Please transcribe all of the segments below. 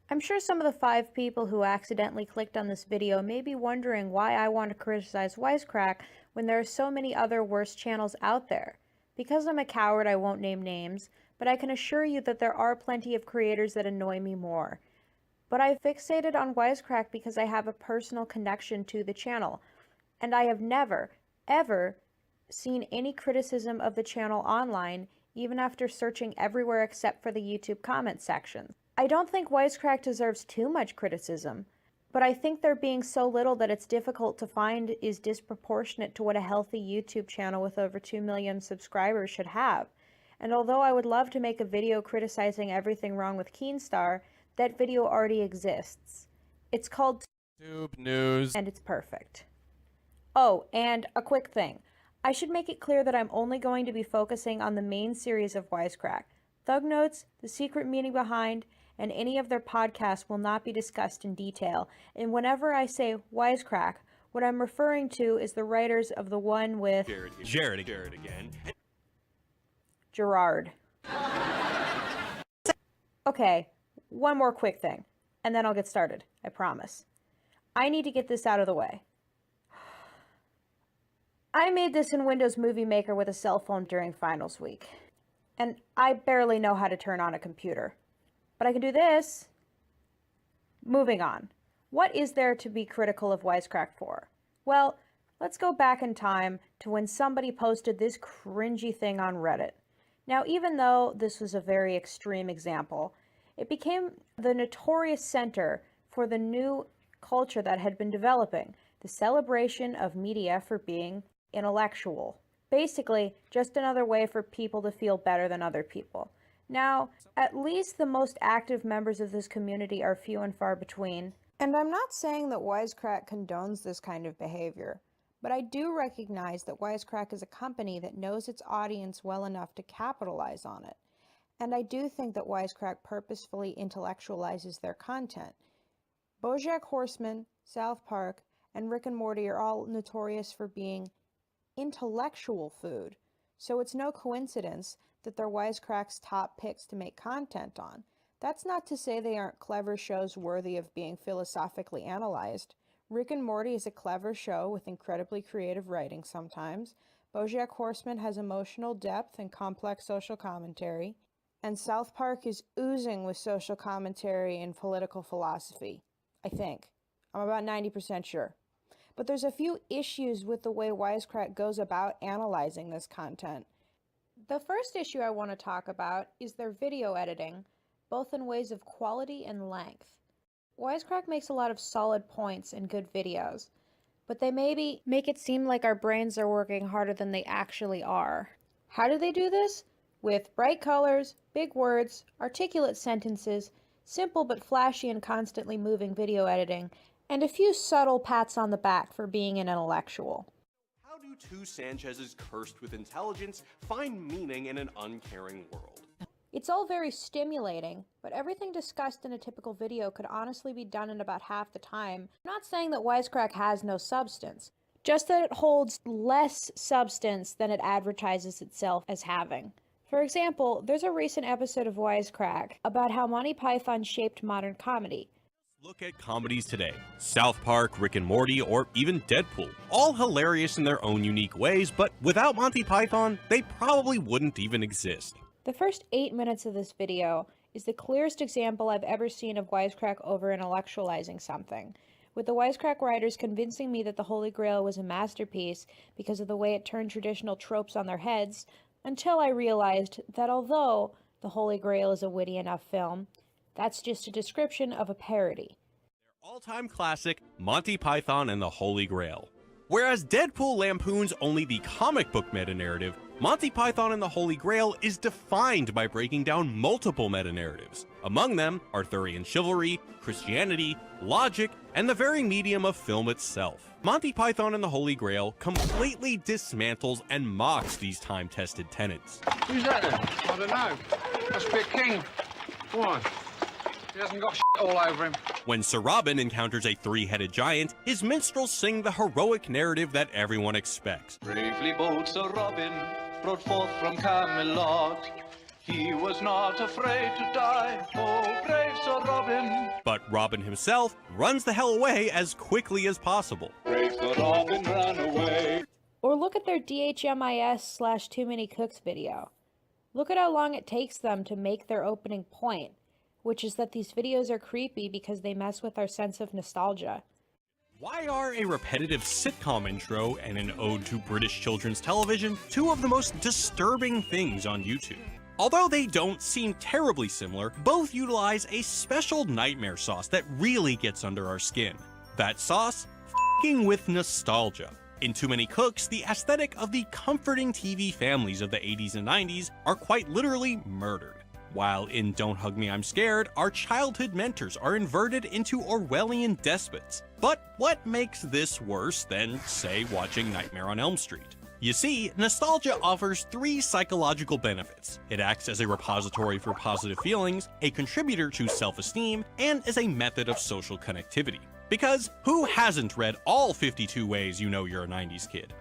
I'm sure some of the 5 people who accidentally clicked on this video may be wondering why I want to criticize Wisecrack when there are so many other worse channels out there. Because I'm a coward, I won't name names, but I can assure you that there are plenty of creators that annoy me more. But I fixated on Wisecrack because I have a personal connection to the channel, and I have never, ever seen any criticism of the channel online, even after searching everywhere except for the YouTube comment section. I don't think Wisecrack deserves too much criticism, but I think there being so little that it's difficult to find is disproportionate to what a healthy YouTube channel with over 2 million subscribers should have. And although I would love to make a video criticizing everything wrong with Keenstar, that video already exists. It's called Tube News, and it's perfect. Oh, and a quick thing. I should make it clear that I'm only going to be focusing on the main series of Wisecrack. Thug Notes, The Secret Meaning Behind, and any of their podcasts will not be discussed in detail. And whenever I say Wisecrack, what I'm referring to is the writers of the one with Jared again. Gerard. Okay, one more quick thing, and then I'll get started, I promise. I need to get this out of the way. I made this in Windows Movie Maker with a cell phone during finals week, and I barely know how to turn on a computer. But I can do this. Moving on. What is there to be critical of Wisecrack for? Well, let's go back in time to when somebody posted this cringy thing on Reddit. Now, even though this was a very extreme example, it became the notorious center for the new culture that had been developing, the celebration of media for being intellectual. Basically, just another way for people to feel better than other people. Now, at least the most active members of this community are few and far between. And I'm not saying that Wisecrack condones this kind of behavior, but I do recognize that Wisecrack is a company that knows its audience well enough to capitalize on it. And I do think that Wisecrack purposefully intellectualizes their content. BoJack Horseman, South Park, and Rick and Morty are all notorious for being intellectual food, so it's no coincidence that they're Wisecrack's top picks to make content on. That's not to say they aren't clever shows worthy of being philosophically analyzed. Rick and Morty is a clever show with incredibly creative writing sometimes. BoJack Horseman has emotional depth and complex social commentary. And South Park is oozing with social commentary and political philosophy. I think. I'm about 90% sure. But there's a few issues with the way Wisecrack goes about analyzing this content. The first issue I want to talk about is their video editing, both in ways of quality and length. Wisecrack makes a lot of solid points and good videos, but they maybe make it seem like our brains are working harder than they actually are. How do they do this? With bright colors, big words, articulate sentences, simple but flashy and constantly moving video editing, and a few subtle pats on the back for being an intellectual. How do two Sanchez's cursed with intelligence find meaning in an uncaring world? It's all very stimulating, but everything discussed in a typical video could honestly be done in about half the time. I'm not saying that Wisecrack has no substance, just that it holds less substance than it advertises itself as having. For example, there's a recent episode of Wisecrack about how Monty Python shaped modern comedy. Look at comedies today. South Park, Rick and Morty, or even Deadpool. All hilarious in their own unique ways, but without Monty Python, they probably wouldn't even exist. The first 8 minutes of this video is the clearest example I've ever seen of Wisecrack over-intellectualizing something, with the Wisecrack writers convincing me that the Holy Grail was a masterpiece because of the way it turned traditional tropes on their heads, until I realized that although the Holy Grail is a witty enough film, that's just a description of a parody. Their all-time classic, Monty Python and the Holy Grail. Whereas Deadpool lampoons only the comic book meta-narrative, Monty Python and the Holy Grail is defined by breaking down multiple meta-narratives. Among them, Arthurian chivalry, Christianity, logic, and the very medium of film itself. Monty Python and the Holy Grail completely dismantles and mocks these time-tested tenets. Who's that then? I don't know. Must be a king. Why? He hasn't got shit all over him. When Sir Robin encounters a three-headed giant, his minstrels sing the heroic narrative that everyone expects. Bravely bold Sir Robin rode forth from Camelot. He was not afraid to die, oh brave Sir Robin. but Robin himself runs the hell away as quickly as possible. Brave the robin ran away. Or look at their DHMIS/Too Many Cooks video. Look at how long it takes them to make their opening point, which is that these videos are creepy because they mess with our sense of nostalgia. Why are a repetitive sitcom intro and an ode to British children's television two of the most disturbing things on YouTube? Although they don't seem terribly similar, both utilize a special nightmare sauce that really gets under our skin. That sauce? F***ing with nostalgia. In Too Many Cooks, the aesthetic of the comforting TV families of the 80s and 90s are quite literally murdered. While in Don't Hug Me, I'm Scared, our childhood mentors are inverted into Orwellian despots. But what makes this worse than, say, watching Nightmare on Elm Street? You see, nostalgia offers three psychological benefits. It acts as a repository for positive feelings, a contributor to self-esteem, and as a method of social connectivity. Because who hasn't read all 52 ways you know you're a 90s kid?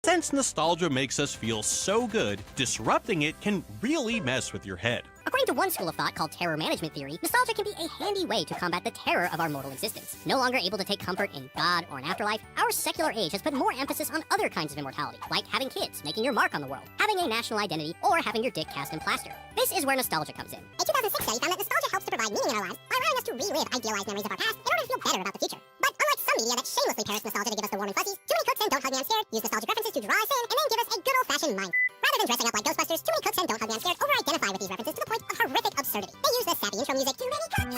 Since nostalgia makes us feel so good, disrupting it can really mess with your head. According to one school of thought called terror management theory, nostalgia can be a handy way to combat the terror of our mortal existence. No longer able to take comfort in God or an afterlife, our secular age has put more emphasis on other kinds of immortality, like having kids, making your mark on the world, having a national identity, or having your dick cast in plaster. This is where nostalgia comes in. A 2006 study found that nostalgia helps to provide meaning in our lives by allowing us to relive idealized memories of our past in order to feel better about the future. But unlike some media that shamelessly parrots nostalgia to give us the warm and fuzzies, Too Many Cooks and Don't Hug Me, I'm Scared use nostalgic references to draw us in and then give us a good old-fashioned mind. Rather than dressing up like Ghostbusters, Too Many Cooks and Don't Hug Me, I'm Scared over-identify with these references to the point of horrific absurdity. They use the sappy intro music, Too Many Cooks,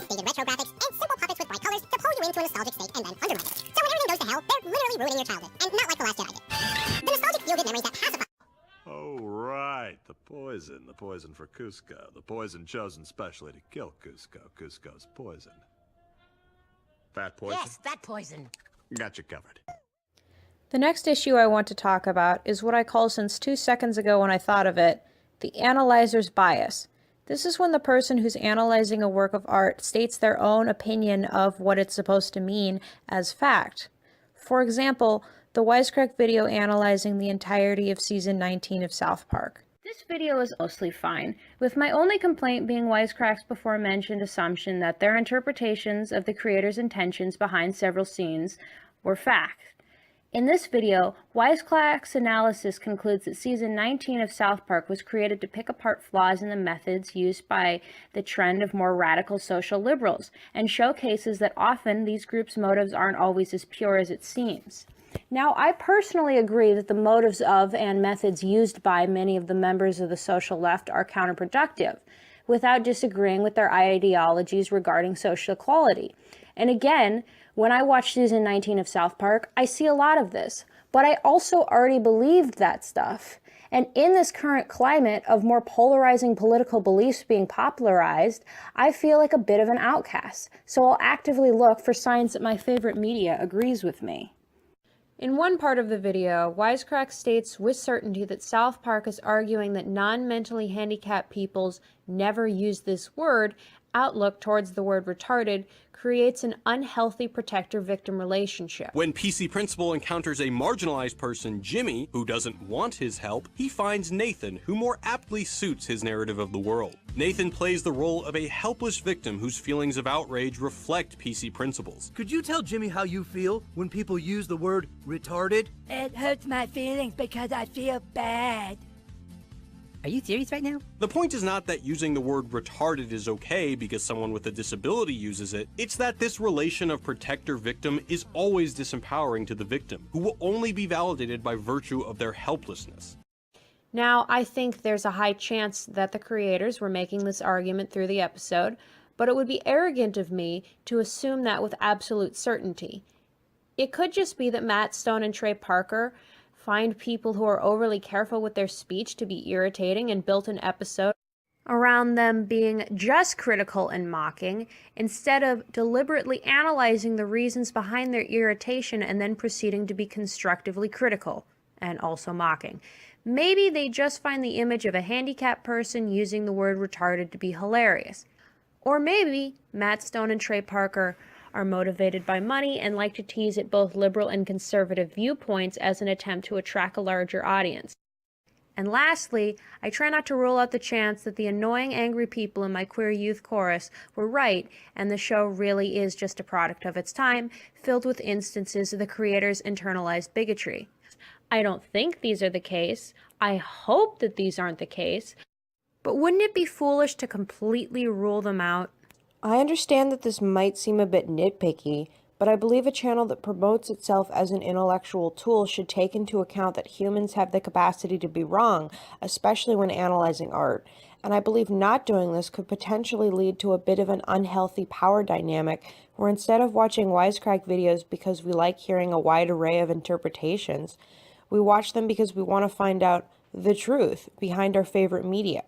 dated retro graphics, and simple puppets with bright colors to pull you into a nostalgic state and then undermine it. So when everything goes to hell, they're literally ruining your childhood, and not like The Last Jedi did. The nostalgic feel-good memories that pacify. Oh, right. The poison for Cusco. The poison chosen specially to kill Cusco. Cusco's poison. Fat poison? Yes, fat poison. Got you covered. The next issue I want to talk about is what I call, since 2 seconds ago when I thought of it, the analyser's bias. This is when the person who's analyzing a work of art states their own opinion of what it's supposed to mean as fact. For example, the Wisecrack video analyzing the entirety of season 19 of South Park. This video is mostly fine, with my only complaint being Wisecrack's before-mentioned assumption that their interpretations of the creator's intentions behind several scenes were fact. In this video, Wisecrack's analysis concludes that season 19 of South Park was created to pick apart flaws in the methods used by the trend of more radical social liberals, and showcases that often these groups' motives aren't always as pure as it seems. Now, I personally agree that the motives of and methods used by many of the members of the social left are counterproductive, without disagreeing with their ideologies regarding social equality. And again, when I watch season 19 of South Park, I see a lot of this, but I also already believed that stuff. And in this current climate of more polarizing political beliefs being popularized, I feel like a bit of an outcast. So I'll actively look for signs that my favorite media agrees with me. In one part of the video, Wisecrack states with certainty that South Park is arguing that non-mentally handicapped people's never use this word outlook towards the word retarded creates an unhealthy protector-victim relationship. When PC Principal encounters a marginalized person, Jimmy, who doesn't want his help, he finds Nathan, who more aptly suits his narrative of the world. Nathan plays the role of a helpless victim whose feelings of outrage reflect PC Principal's. Could you tell Jimmy how you feel when people use the word retarded? It hurts my feelings because I feel bad. Are you serious right now? The point is not that using the word retarded is okay because someone with a disability uses it, it's that this relation of protector-victim is always disempowering to the victim, who will only be validated by virtue of their helplessness. Now, I think there's a high chance that the creators were making this argument through the episode, but it would be arrogant of me to assume that with absolute certainty. It could just be that Matt Stone and Trey Parker find people who are overly careful with their speech to be irritating and built an episode around them being just critical and mocking, instead of deliberately analyzing the reasons behind their irritation and then proceeding to be constructively critical and also mocking. Maybe they just find the image of a handicapped person using the word retarded to be hilarious. Or maybe Matt Stone and Trey Parker are motivated by money and like to tease at both liberal and conservative viewpoints as an attempt to attract a larger audience. And lastly, I try not to rule out the chance that the annoying angry people in my queer youth chorus were right, and the show really is just a product of its time, filled with instances of the creator's internalized bigotry. I don't think these are the case. I hope that these aren't the case. But wouldn't it be foolish to completely rule them out? I understand that this might seem a bit nitpicky, but I believe a channel that promotes itself as an intellectual tool should take into account that humans have the capacity to be wrong, especially when analyzing art. And I believe not doing this could potentially lead to a bit of an unhealthy power dynamic, where instead of watching Wisecrack videos because we like hearing a wide array of interpretations, we watch them because we want to find out the truth behind our favorite media.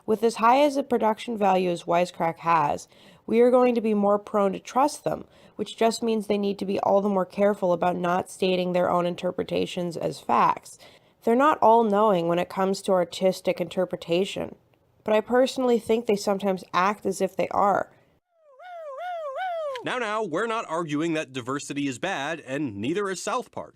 With as high as a production value as Wisecrack has, we are going to be more prone to trust them, which just means they need to be all the more careful about not stating their own interpretations as facts. They're not all-knowing when it comes to artistic interpretation, but I personally think they sometimes act as if they are. Now, we're not arguing that diversity is bad, and neither is South Park.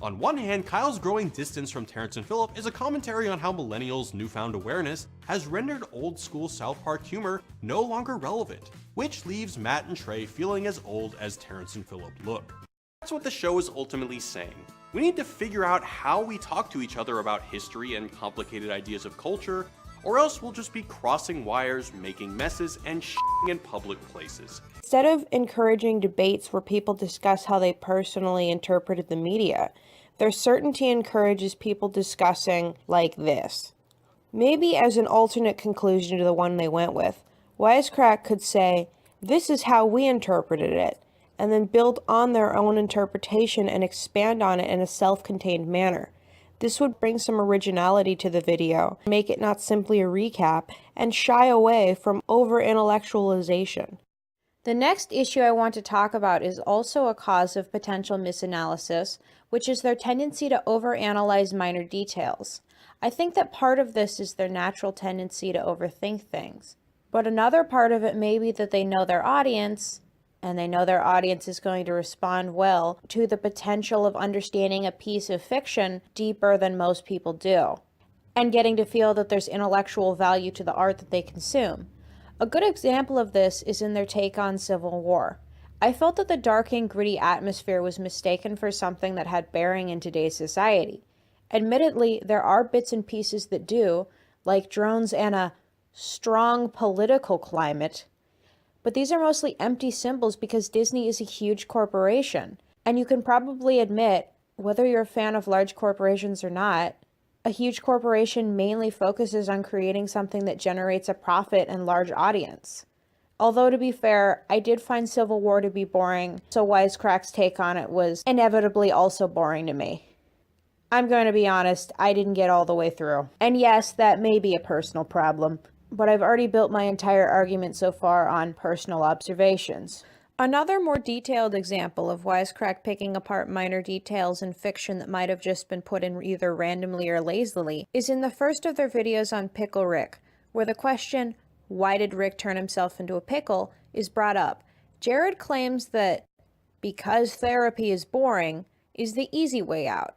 On one hand, Kyle's growing distance from Terrence and Phillip is a commentary on how millennials' newfound awareness has rendered old-school South Park humor no longer relevant, which leaves Matt and Trey feeling as old as Terrence and Phillip look. That's what the show is ultimately saying. We need to figure out how we talk to each other about history and complicated ideas of culture, or else we'll just be crossing wires, making messes, and shitting in public places. Instead of encouraging debates where people discuss how they personally interpreted the media, their certainty encourages people discussing like this. Maybe as an alternate conclusion to the one they went with, Wisecrack could say, "This is how we interpreted it," and then build on their own interpretation and expand on it in a self-contained manner. This would bring some originality to the video, make it not simply a recap, and shy away from over-intellectualization. The next issue I want to talk about is also a cause of potential misanalysis, which is their tendency to overanalyze minor details. I think that part of this is their natural tendency to overthink things. But another part of it may be that they know their audience, and they know their audience is going to respond well to the potential of understanding a piece of fiction deeper than most people do, and getting to feel that there's intellectual value to the art that they consume. A good example of this is in their take on Civil War. I felt that the dark and gritty atmosphere was mistaken for something that had bearing in today's society. Admittedly, there are bits and pieces that do, like drones and a strong political climate, but these are mostly empty symbols because Disney is a huge corporation. And you can probably admit, whether you're a fan of large corporations or not, a huge corporation mainly focuses on creating something that generates a profit and large audience. Although, to be fair, I did find Civil War to be boring, so Wisecrack's take on it was inevitably also boring to me. I'm going to be honest, I didn't get all the way through. And yes, that may be a personal problem, but I've already built my entire argument so far on personal observations. Another more detailed example of Wisecrack picking apart minor details in fiction that might have just been put in either randomly or lazily is in the first of their videos on Pickle Rick, where the question, "Why did Rick turn himself into a pickle?" is brought up. Jared claims that because therapy is boring is the easy way out,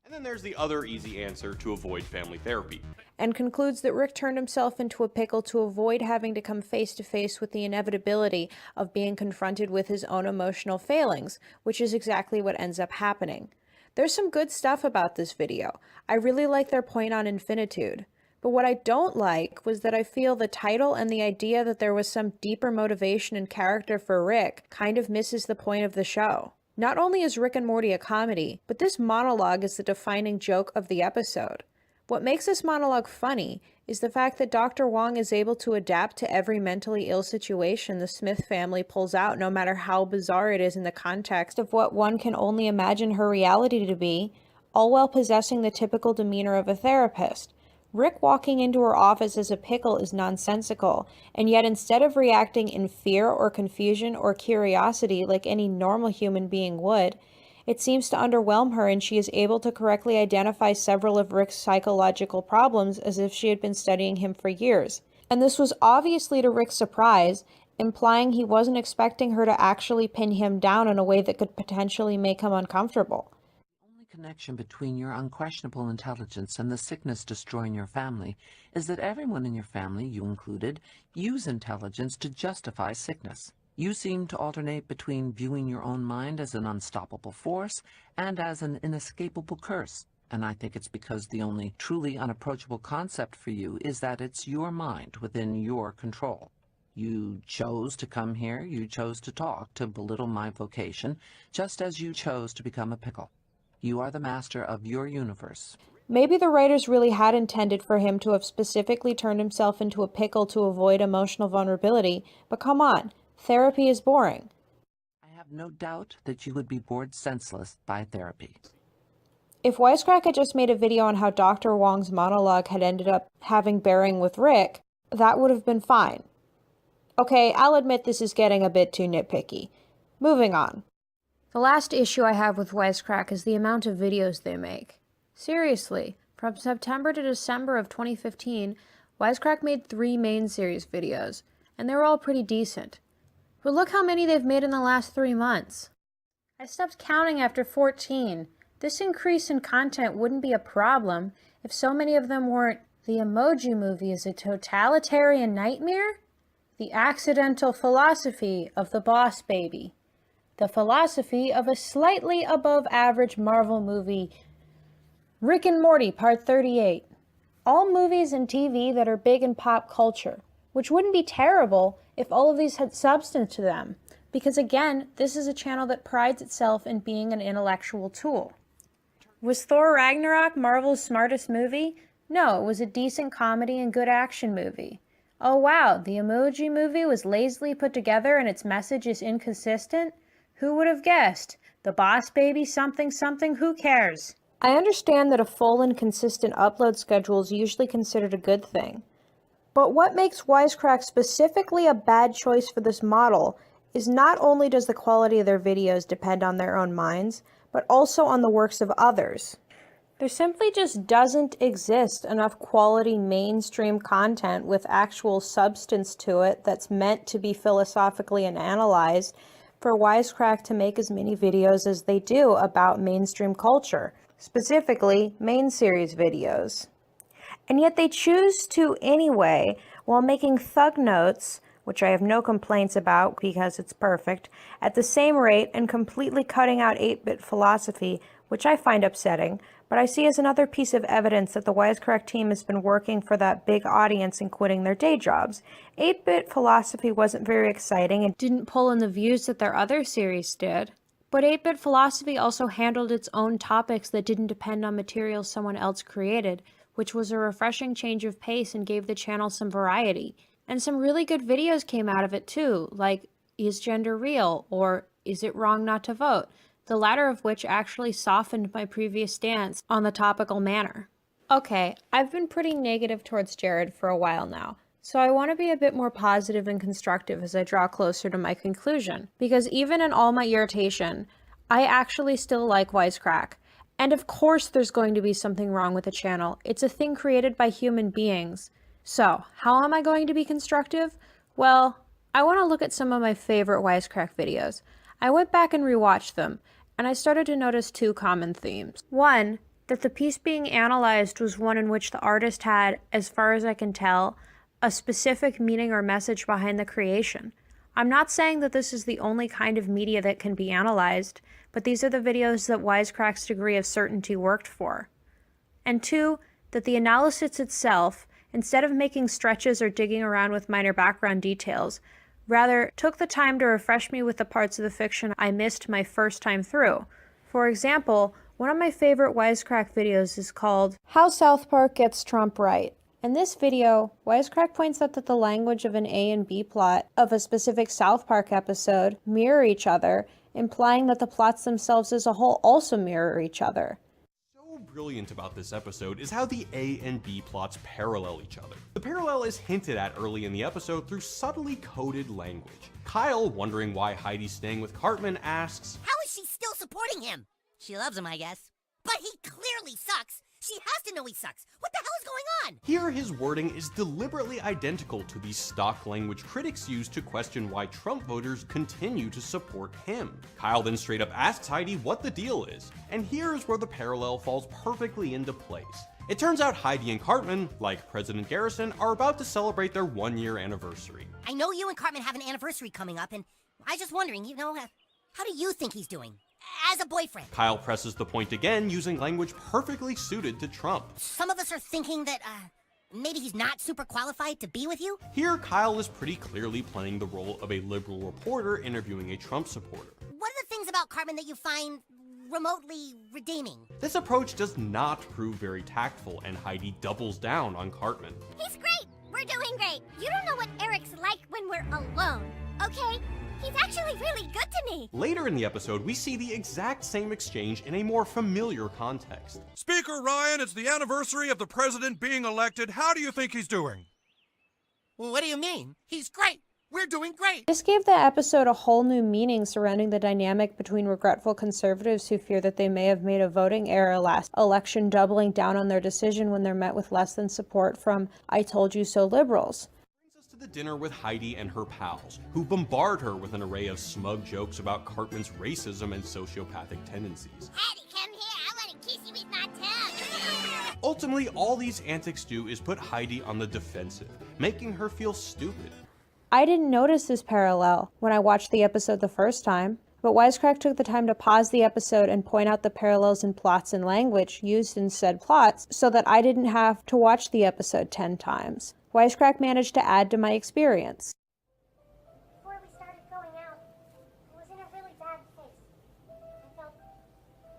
And then there's the other easy answer to avoid family therapy. and concludes that Rick turned himself into a pickle to avoid having to come face to face with the inevitability of being confronted with his own emotional failings, which is exactly what ends up happening. There's some good stuff about this video. I really like their point on infinitude. But what I don't like was that I feel the title and the idea that there was some deeper motivation and character for Rick kind of misses the point of the show. Not only is Rick and Morty a comedy, but this monologue is the defining joke of the episode. What makes this monologue funny is the fact that Dr. Wong is able to adapt to every mentally ill situation the Smith family pulls out, no matter how bizarre it is in the context of what one can only imagine her reality to be, all while possessing the typical demeanor of a therapist. Rick walking into her office as a pickle is nonsensical, and yet instead of reacting in fear or confusion or curiosity like any normal human being would, it seems to underwhelm her, and she is able to correctly identify several of Rick's psychological problems as if she had been studying him for years. And this was obviously to Rick's surprise, implying he wasn't expecting her to actually pin him down in a way that could potentially make him uncomfortable. The only connection between your unquestionable intelligence and the sickness destroying your family is that everyone in your family, you included, use intelligence to justify sickness. You seem to alternate between viewing your own mind as an unstoppable force and as an inescapable curse. And I think it's because the only truly unapproachable concept for you is that it's your mind within your control. You chose to come here, you chose to talk, to belittle my vocation, just as you chose to become a pickle. You are the master of your universe. Maybe the writers really had intended for him to have specifically turned himself into a pickle to avoid emotional vulnerability, but come on, therapy is boring. I have no doubt that you would be bored senseless by therapy. If Wisecrack had just made a video on how Dr. Wong's monologue had ended up having bearing with Rick, that would have been fine. Okay, I'll admit this is getting a bit too nitpicky. Moving on. The last issue I have with Wisecrack is the amount of videos they make. Seriously, from September to December of 2015, Wisecrack made 3 main series videos, and they were all pretty decent. But look how many they've made in the last 3 months. I stopped counting after 14. This increase in content wouldn't be a problem if so many of them weren't "The Emoji Movie is a totalitarian nightmare," "The Accidental Philosophy of the Boss Baby," "The Philosophy of a Slightly Above Average Marvel Movie," "Rick and Morty Part 38. All movies and TV that are big in pop culture, which wouldn't be terrible if all of these had substance to them, because again, this is a channel that prides itself in being an intellectual tool. Was Thor Ragnarok Marvel's smartest movie? No, it was a decent comedy and good action movie. Oh wow, the Emoji Movie was lazily put together and its message is inconsistent? Who would have guessed? The Boss Baby something something, who cares? I understand that a full and consistent upload schedule is usually considered a good thing. But what makes Wisecrack specifically a bad choice for this model is not only does the quality of their videos depend on their own minds, but also on the works of others. There simply just doesn't exist enough quality mainstream content with actual substance to it that's meant to be philosophically analyzed for Wisecrack to make as many videos as they do about mainstream culture, specifically main series videos. And yet they choose to anyway, while making thug notes, which I have no complaints about because it's perfect, at the same rate and completely cutting out 8-bit philosophy, which I find upsetting, but I see as another piece of evidence that the Wisecrack team has been working for that big audience and quitting their day jobs. 8-bit philosophy wasn't very exciting and didn't pull in the views that their other series did. But 8-bit philosophy also handled its own topics that didn't depend on material someone else created, which was a refreshing change of pace and gave the channel some variety. And some really good videos came out of it too, like Is Gender Real? Or Is It Wrong Not to Vote? The latter of which actually softened my previous stance on the topical manner. Okay, I've been pretty negative towards Jared for a while now, so I want to be a bit more positive and constructive as I draw closer to my conclusion, because even in all my irritation, I actually still like Wisecrack. And of course there's going to be something wrong with the channel. It's a thing created by human beings. So, how am I going to be constructive? Well, I want to look at some of my favorite Wisecrack videos. I went back and rewatched them, and I started to notice 2 common themes. One, that the piece being analyzed was one in which the artist had, as far as I can tell, a specific meaning or message behind the creation. I'm not saying that this is the only kind of media that can be analyzed, but these are the videos that Wisecrack's degree of certainty worked for. And 2, that the analysis itself, instead of making stretches or digging around with minor background details, rather took the time to refresh me with the parts of the fiction I missed my first time through. For example, one of my favorite Wisecrack videos is called How South Park Gets Trump Right. In this video, Wisecrack points out that the language of an A and B plot of a specific South Park episode mirror each other, implying that the plots themselves as a whole also mirror each other. Brilliant about this episode is how the A and B plots parallel each other. The parallel is hinted at early in the episode through subtly coded language. Kyle, wondering why Heidi's staying with Cartman, asks, "How is she still supporting him?" "She loves him, I guess." "But he clearly sucks, She has to know he sucks. What the hell is going on? Here, his wording is deliberately identical to the stock language critics use to question why Trump voters continue to support him. Kyle then straight up asks Heidi what the deal is, and here's where the parallel falls perfectly into place. It turns out Heidi and Cartman, like President Garrison, are about to celebrate their 1-year anniversary. I know you and Cartman have an anniversary coming up, and I was just wondering, how do you think he's doing? As a boyfriend. Kyle presses the point again, using language perfectly suited to Trump. Some of us are thinking that, maybe he's not super qualified to be with you? Here, Kyle is pretty clearly playing the role of a liberal reporter interviewing a Trump supporter. What are the things about Cartman that you find remotely redeeming? This approach does not prove very tactful, and Heidi doubles down on Cartman. He's great! We're doing great! You don't know what Eric's like when we're alone, okay? He's actually really good to me! Later in the episode, we see the exact same exchange in a more familiar context. Speaker Ryan, it's the anniversary of the president being elected. How do you think he's doing? Well, what do you mean? He's great! We're doing great! This gave the episode a whole new meaning surrounding the dynamic between regretful conservatives who fear that they may have made a voting error last election, doubling down on their decision when they're met with less than support from I told you so liberals. To the dinner with Heidi and her pals, who bombard her with an array of smug jokes about Cartman's racism and sociopathic tendencies. Heidi, come here! I want to kiss you with my tongue! Ultimately, all these antics do is put Heidi on the defensive, making her feel stupid. I didn't notice this parallel when I watched the episode the first time, but Wisecrack took the time to pause the episode and point out the parallels in plots and language used in said plots so that I didn't have to watch the episode 10 times. Wisecrack managed to add to my experience. Before we started going out, I was in a really bad place. I felt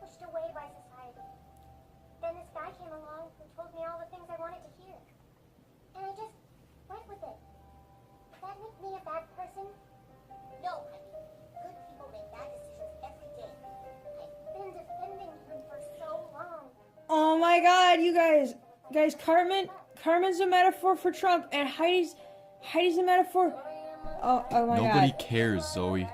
pushed away by society. Then this guy came along who told me all the things I wanted to hear. And I just went with it. Does that make me a bad person? No, honey. Good people make bad decisions every day. I've been defending him for so long. Oh my god, you guys. Guys, Cartman's a metaphor for Trump, and Heidi's a metaphor. Oh my god. Nobody cares, Zoe.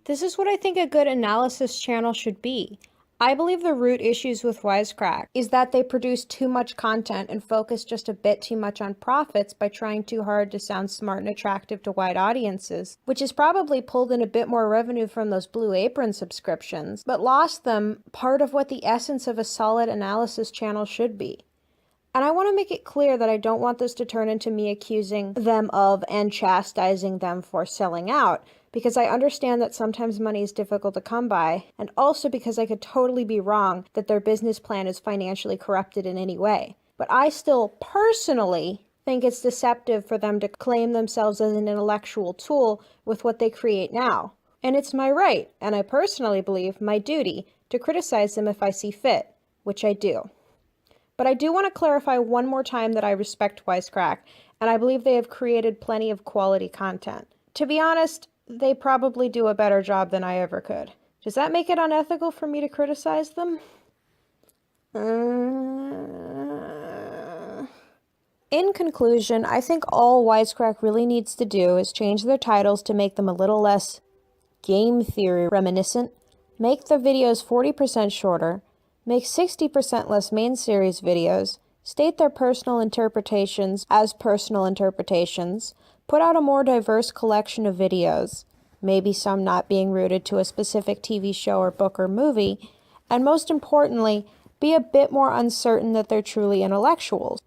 This is what I think a good analysis channel should be. I believe the root issues with Wisecrack is that they produce too much content and focus just a bit too much on profits by trying too hard to sound smart and attractive to wide audiences, which has probably pulled in a bit more revenue from those Blue Apron subscriptions, but lost them part of what the essence of a solid analysis channel should be. And I want to make it clear that I don't want this to turn into me accusing them of and chastising them for selling out, because I understand that sometimes money is difficult to come by, and also because I could totally be wrong that their business plan is financially corrupted in any way. But I still personally think it's deceptive for them to claim themselves as an intellectual tool with what they create now. And it's my right, and I personally believe my duty, to criticize them if I see fit, which I do. But I do want to clarify one more time that I respect Wisecrack, and I believe they have created plenty of quality content. To be honest, they probably do a better job than I ever could. Does that make it unethical for me to criticize them? In conclusion, I think all Wisecrack really needs to do is change their titles to make them a little less game theory reminiscent, make the videos 40% shorter, make 60% less main series videos, state their personal interpretations as personal interpretations, put out a more diverse collection of videos, maybe some not being rooted to a specific TV show or book or movie, and most importantly, be a bit more uncertain that they're truly intellectuals.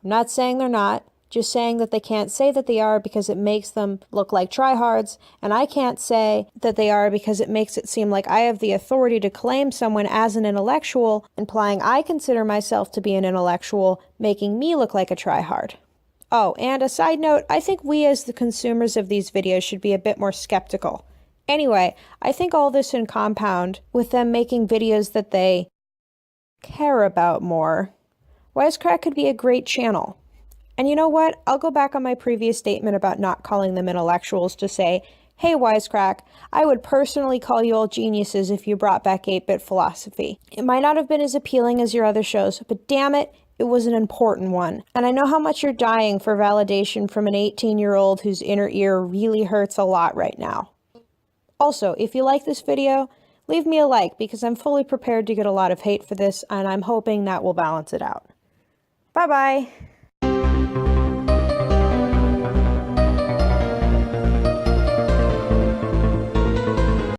I'm not saying they're not, just saying that they can't say that they are because it makes them look like tryhards, and I can't say that they are because it makes it seem like I have the authority to claim someone as an intellectual, implying I consider myself to be an intellectual, making me look like a tryhard. Oh, and a side note, I think we as the consumers of these videos should be a bit more skeptical. Anyway, I think all this in compound, with them making videos that they care about more, Wisecrack could be a great channel. And you know what? I'll go back on my previous statement about not calling them intellectuals to say, hey Wisecrack, I would personally call you all geniuses if you brought back 8-bit philosophy. It might not have been as appealing as your other shows, but damn it, it was an important one. And I know how much you're dying for validation from an 18-year-old whose inner ear really hurts a lot right now. Also, if you like this video, Leave me a like because I'm fully prepared to get a lot of hate for this, and I'm hoping that will balance it out. Bye-bye!